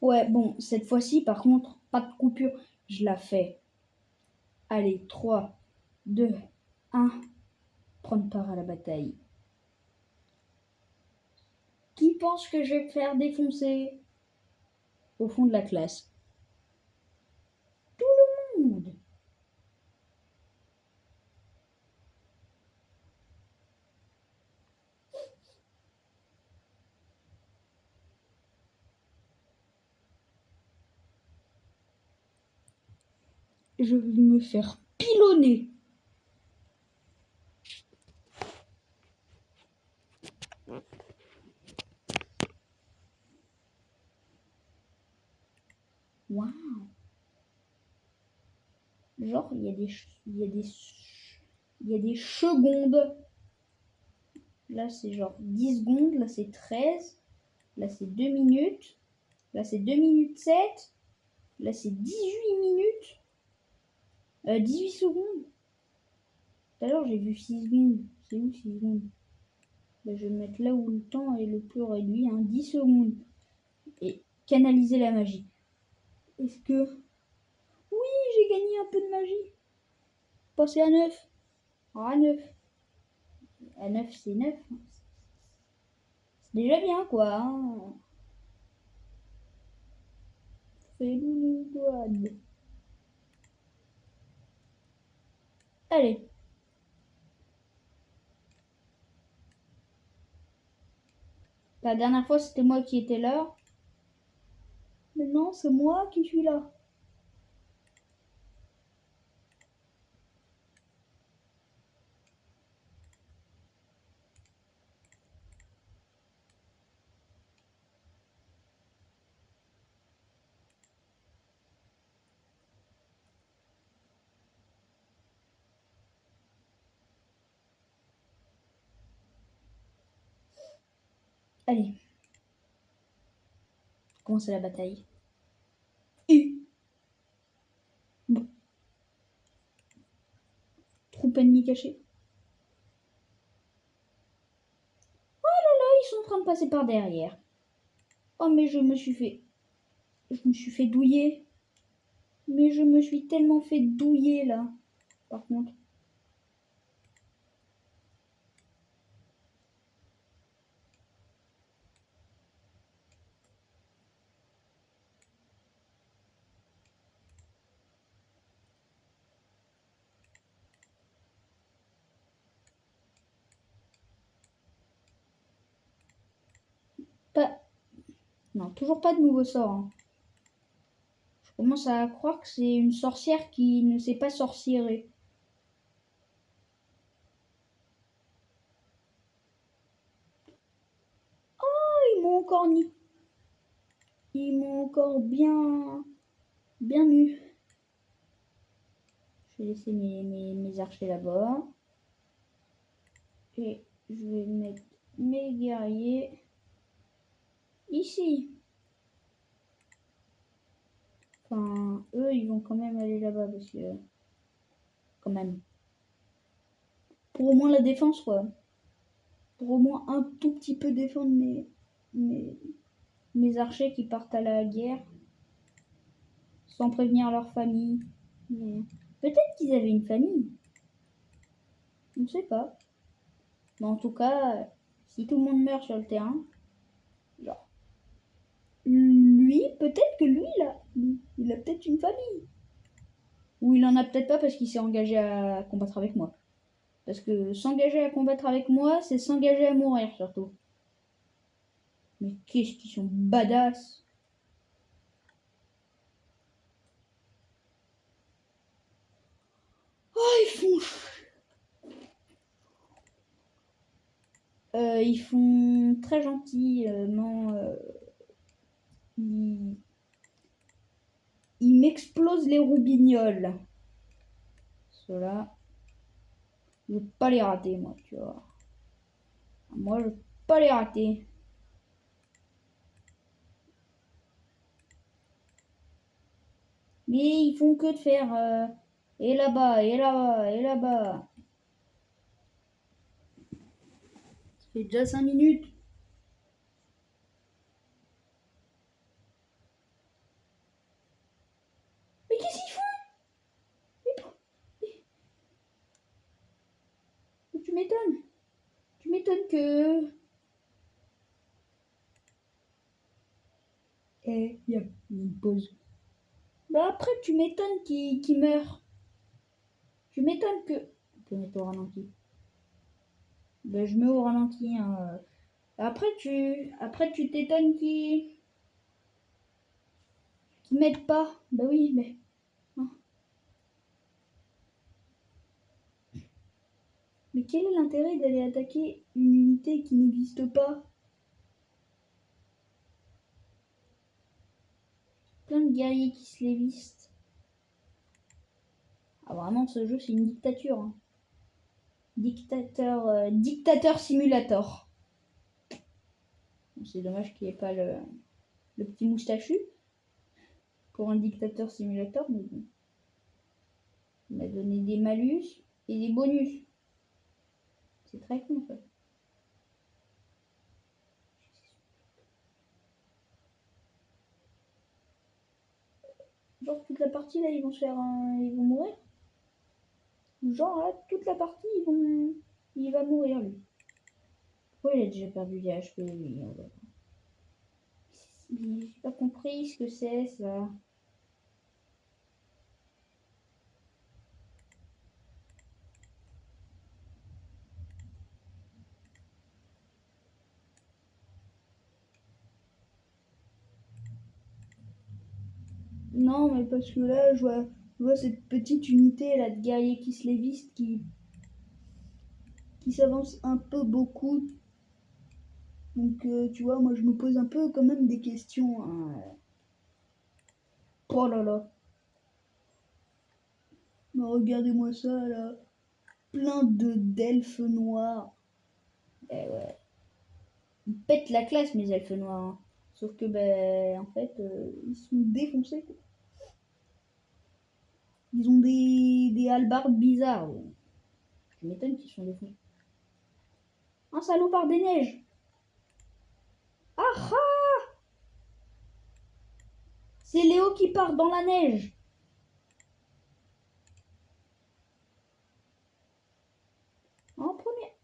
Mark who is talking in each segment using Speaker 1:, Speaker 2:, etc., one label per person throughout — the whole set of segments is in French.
Speaker 1: Ouais, bon, cette fois-ci, par contre, pas de coupure. Je la fais. Allez, 3, 2, 1. Prendre part à la bataille. Qui pense que je vais me faire défoncer au fond de la classe? Tout le monde. Je vais me faire pilonner. Waouh. Genre, il y a des secondes. Là, c'est genre 10 secondes. Là, c'est 13. Là, c'est 2 minutes. Là, c'est 2 minutes 7. Là, c'est 18 minutes. 18 secondes. Tout à l'heure, j'ai vu 6 secondes. C'est où 6 secondes? Bah, je vais me mettre là où le temps est le plus réduit. 10 secondes. Et canaliser la magie. Est-ce que... Oui, j'ai gagné un peu de magie. Passer à 9. À 9. À 9, c'est 9. C'est déjà bien, quoi. Fais-nous douane. Allez. La dernière fois, c'était moi qui étais là. Maintenant, c'est moi qui suis là. Allez. Commencer la bataille. Bon. Troupe ennemie cachée. Ils sont en train de passer par derrière. Oh, mais je me suis fait douiller. Mais je me suis tellement fait douiller, là. Par contre. Pas... Non, toujours pas de nouveau sort. Je commence à croire que c'est une sorcière qui ne sait pas sorcierer. Ils m'ont encore mis. Ils m'ont encore bien eu. Je vais laisser mes archers là-bas. Et je vais mettre mes guerriers ici. Enfin, eux, ils vont quand même aller là-bas parce que... Quand même. Pour au moins la défense, quoi. Pour au moins un tout petit peu défendre mes archers qui partent à la guerre. Sans prévenir leur famille. Mais peut-être qu'ils avaient une famille. On ne sait pas. Mais en tout cas, si tout le monde meurt sur le terrain, genre, lui, peut-être que lui, il a peut-être une famille. Ou il en a peut-être pas parce qu'il s'est engagé à combattre avec moi. Parce que s'engager à combattre avec moi, c'est s'engager à mourir surtout. Mais qu'est-ce qu'ils sont badass. Oh, ils font très gentiment. Ils m'explosent les roubignoles. Ceux-là, je veux pas les rater, moi, tu vois. Moi, je veux pas les rater. Mais ils font que de faire et là-bas, et là-bas, et là-bas. Ça fait déjà 5 minutes. m'étonnes. Tu m'étonnes que... Il y a une pause. Bah après, tu m'étonnes qu'il meurt. Tu m'étonnes que... On peut mettre au ralenti. Bah, je mets au ralenti. Hein. Après, tu t'étonnes qu'il m'aide pas. Bah oui, mais... Hein. Mais quel est l'intérêt d'aller attaquer une unité qui n'existe pas? Plein de guerriers qui se lévistent. Ah vraiment, ce jeu, c'est une dictature. Hein. Dictateur simulator. C'est dommage qu'il n'y ait pas le petit moustachu pour un dictateur simulator, mais bon. Il m'a donné des malus et des bonus. C'est très con ça. Genre toute la partie là, ils vont se faire ils vont mourir. Genre là, toute la partie, il va mourir lui. Pourquoi il a déjà perdu des HP lui? J'ai pas compris ce que c'est ça. Non, mais parce que là, je vois cette petite unité là de guerriers qui se lévistent qui s'avance un peu beaucoup. Donc, tu vois, moi je me pose un peu quand même des questions. Hein. Oh là là. Mais regardez-moi ça là. Plein d'elfes noirs. Eh ouais. Ils pètent la classe, mes elfes noirs. Hein. Sauf que, ben, en fait, ils sont défoncés. Quoi. Ils ont des hallebardes bizarres. Je m'étonne qu'ils sont défoncés. Un salopard des neiges. Ah ah! C'est Léo qui part dans la neige. En première.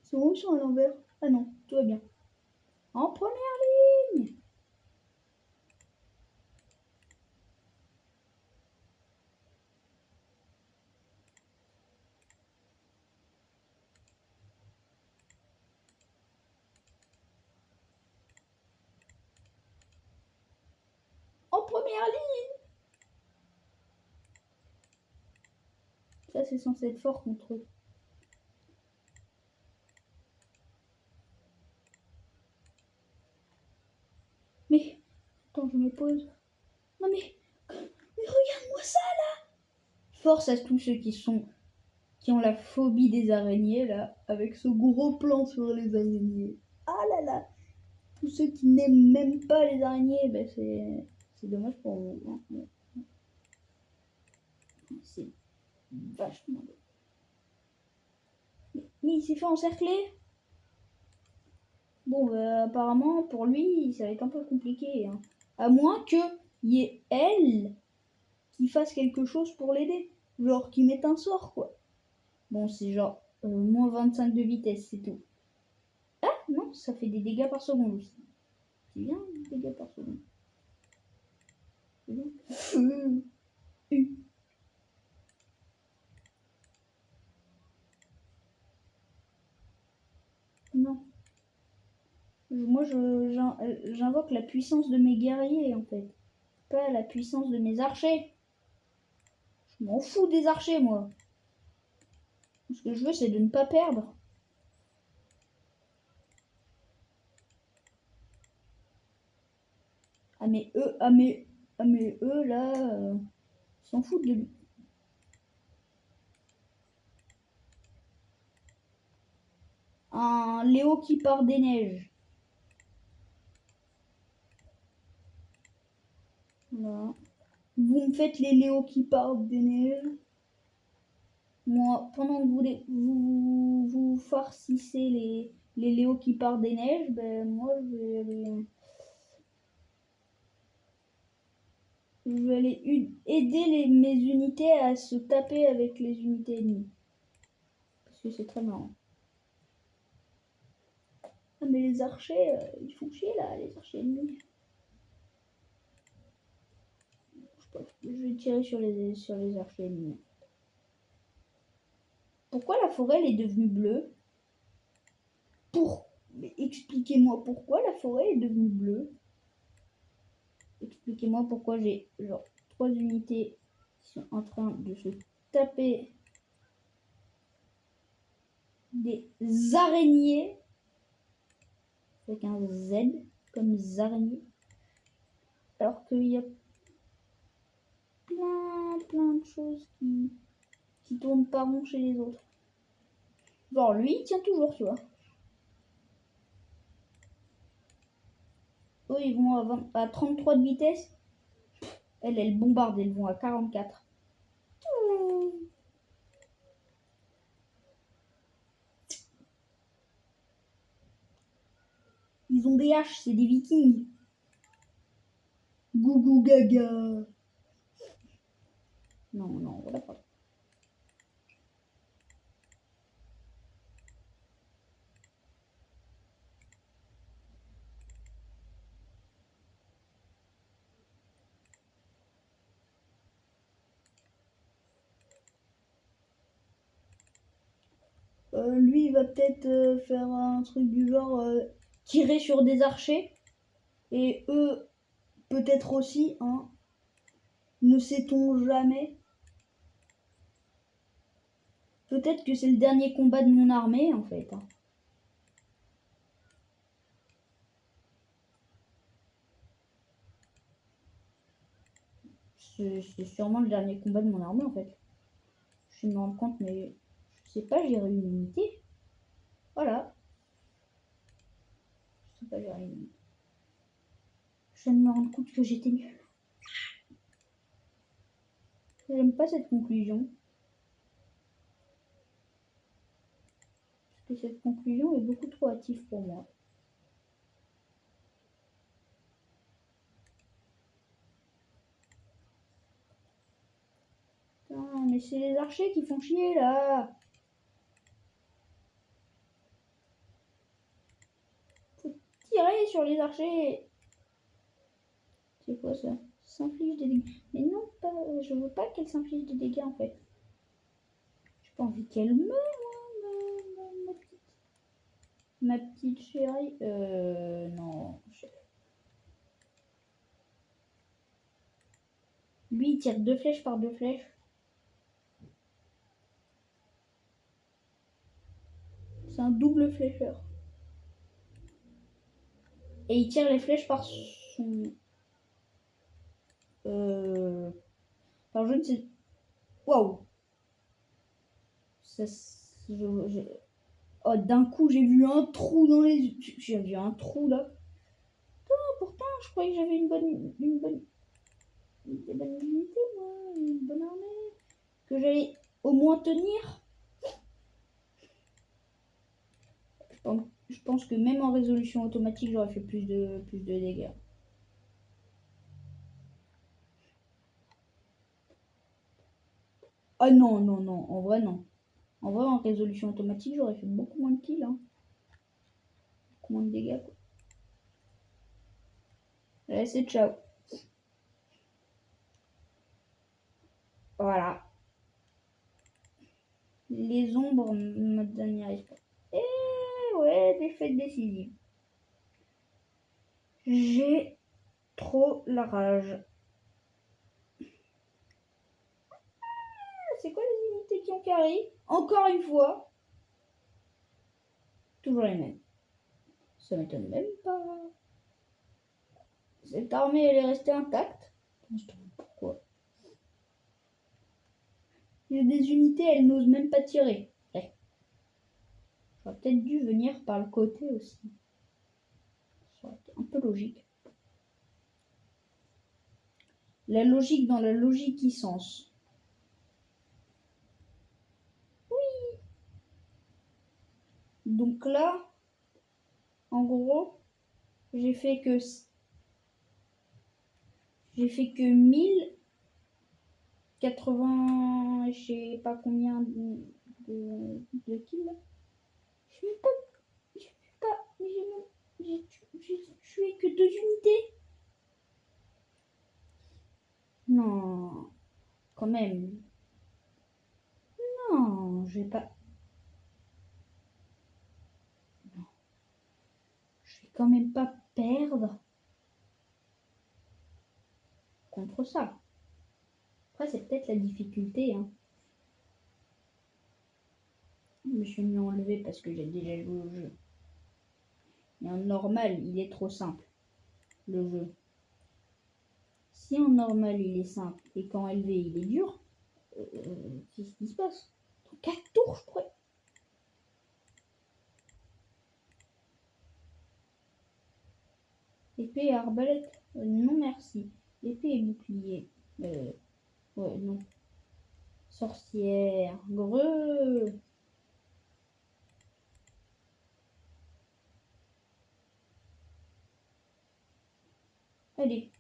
Speaker 1: C'est où ils sont à l'envers? Ah non, tout va bien. En première ligne. En première ligne. Ça, c'est censé être fort contre eux. Mais, attends, je me pose. Non mais regarde-moi ça là. Force à tous ceux qui ont la phobie des araignées là, avec ce gros plan sur les araignées. Ah là là. Tous ceux qui n'aiment même pas les araignées, ben c'est dommage pour vous. Hein. C'est vachement. Mais il s'est fait encercler. Bon, apparemment, pour lui, ça va être un peu compliqué. Hein. À moins qu'il y ait elle qui fasse quelque chose pour l'aider. Genre, qui mette un sort, quoi. Bon, c'est genre moins 25 de vitesse, c'est tout. Ah, non, ça fait des dégâts par seconde aussi. C'est bien, des dégâts par seconde. C'est bien. Non. Moi, j'invoque la puissance de mes guerriers, en fait. Pas la puissance de mes archers. Je m'en fous des archers, moi. Ce que je veux, c'est de ne pas perdre. Ah, mais eux, là, ils s'en foutent de lui. Un Léo qui part des neiges. Voilà. Vous me faites les Léo qui partent des neiges. Moi, pendant que vous farcissez les Léo qui partent des neiges, ben moi je vais aller aider mes unités à se taper avec les unités ennemies. Parce que c'est très marrant. Ah mais les archers, ils font chier là, les archers ennemis. Je vais tirer sur les archers ennemis. Pourquoi la forêt elle est devenue bleue? Mais expliquez-moi pourquoi la forêt est devenue bleue. Expliquez-moi pourquoi j'ai genre 3 unités qui sont en train de se taper des araignées avec un Z comme araignées, alors qu'il y a plein de choses qui tournent pas rond chez les autres. Genre lui il tient toujours, tu vois. Eux ils vont à 33 de vitesse. Elle bombarde, elles vont à 44. Ils ont des haches, c'est des vikings. Gougou gaga. Non, voilà pas. Lui, il va peut-être faire un truc du genre tirer sur des archers. Et eux, peut-être aussi, hein. Ne sait-on jamais. Peut-être que c'est le dernier combat de mon armée, en fait. Hein. C'est sûrement le dernier combat de mon armée, en fait. Je me rends compte, mais je sais pas gérer une unité. Voilà. Je sais pas gérer une unité. Je viens de me rendre compte que j'étais nulle. J'aime pas cette conclusion. Parce que cette conclusion est beaucoup trop hâtive pour moi. Putain, mais c'est les archers qui font chier là. Faut tirer sur les archers. C'est quoi ça? S'inflige des dégâts. Mais non, pas, je veux pas qu'elle s'inflige des dégâts en fait. J'ai pas envie qu'elle meure, hein, ma petite chérie. Non. Lui, il tire 2 flèches par 2 flèches. C'est un double flécheur. Et il tire les flèches par son... Par je ne sais... Waouh. Oh, d'un coup, j'ai vu un trou dans les yeux. J'ai vu un trou là. Oh, pourtant, je croyais que j'avais une bonne unité, moi, une bonne armée. Que j'allais au moins tenir. Je pense que même en résolution automatique, j'aurais fait plus de dégâts. Ah non, en vrai, non. En vrai, en résolution automatique, j'aurais fait beaucoup moins de kills. Hein. Beaucoup moins de dégâts, quoi. Allez, c'est ciao. Voilà. Les ombres me n'y arrive pas. Et ouais, défaite décisive. J'ai trop la rage. C'est quoi les unités qui ont carry? Encore une fois. Toujours les mêmes. Ça m'étonne même pas. Cette armée, elle est restée intacte. Pourquoi? Il y a des unités, elles n'osent même pas tirer. Ouais. J'aurais peut-être dû venir par le côté aussi. Ça aurait été un peu logique. La logique dans la logique-sens. Oui. Donc là, en gros, j'ai fait que 1080, je sais pas combien de qui là? Je suis pas. Je suis pas. J'ai tué que 2 unités. Non. Quand même. Non, je vais pas. Non. Je vais quand même pas perdre contre ça. Après, c'est peut-être la difficulté. Hein. Je me suis mis à enlever parce que j'ai déjà joué au jeu. Mais en normal, il est trop simple, le jeu. Si en normal, il est simple et qu'en LV, il est dur, qu'est-ce qui se passe? Dans 4 tours, je crois. Épée et arbalète, non merci. Épée et bouclier, ouais, non. Sorcière, greux. Allez,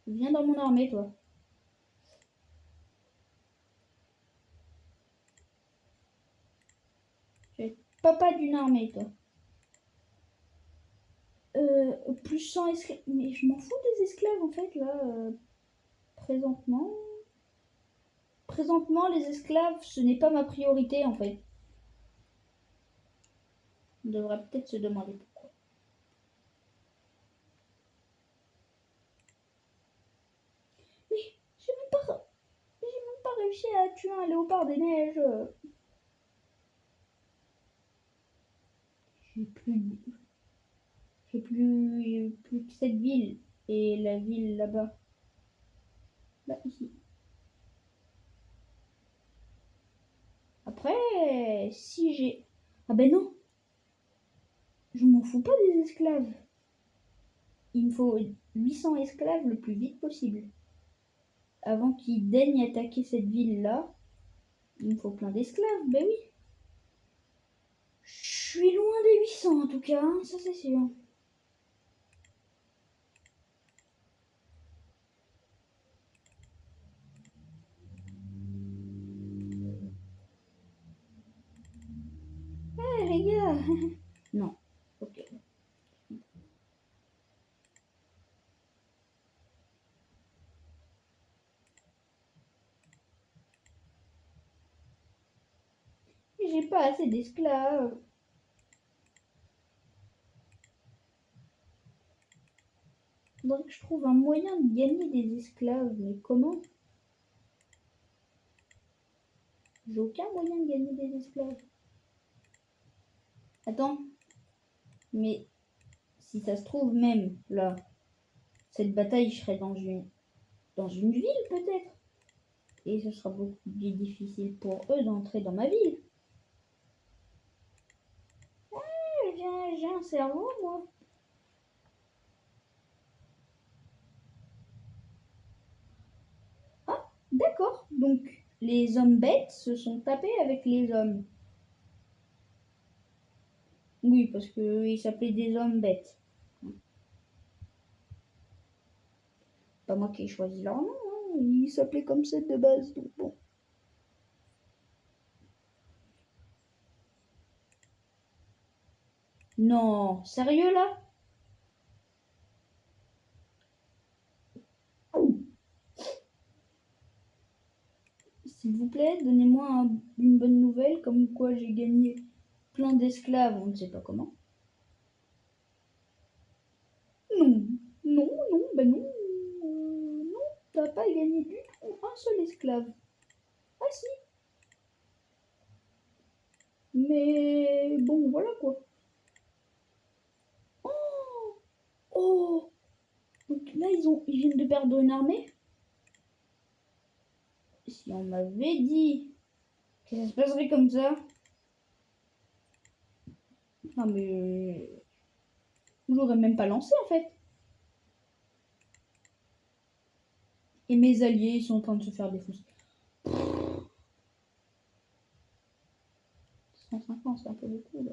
Speaker 1: viens dans mon armée, toi. Tu es papa d'une armée, toi. Plus 100 esclaves. Mais je m'en fous des esclaves, en fait, là. Présentement. Présentement, les esclaves, ce n'est pas ma priorité, en fait. On devrait peut-être se demander pourquoi. Mais j'ai même pas réussi à tuer un léopard des neiges. J'ai plus, j'ai plus que cette ville et la ville là-bas. Là, ici. Après, si j'ai... Ah ben non, je m'en fous pas des esclaves. Il me faut 800 esclaves le plus vite possible. Avant qu'ils daignent attaquer cette ville-là, il me faut plein d'esclaves, ben oui. Je suis loin des 800 en tout cas, hein, ça c'est sûr. Eh les gars. Non, ok. J'ai pas assez d'esclaves. Faudrait que je trouve un moyen de gagner des esclaves, mais comment? J'ai aucun moyen de gagner des esclaves. Attends, mais si ça se trouve même là, cette bataille, je serai dans une ville peut-être. Et ce sera beaucoup plus difficile pour eux d'entrer dans ma ville. J'ai un cerveau, moi. Ah, d'accord. Donc, les hommes bêtes se sont tapés avec les hommes. Oui, parce qu'ils s'appelaient des hommes bêtes. Pas moi qui ai choisi leur nom, hein. Ils s'appelaient comme ça de base, donc bon. Non, sérieux là? S'il vous plaît, donnez-moi une bonne nouvelle, comme quoi j'ai gagné plein d'esclaves, on ne sait pas comment. Non, non, non, ben non, non, t'as pas gagné du tout un seul esclave. Ah si, mais bon, voilà quoi. Oh, oh, donc là ils viennent de perdre une armée. Si on m'avait dit que ça se passerait comme ça, non mais je l'aurais même pas lancé en fait. Et mes alliés, ils sont en train de se faire défoncer. 150, c'est un peu beaucoup là.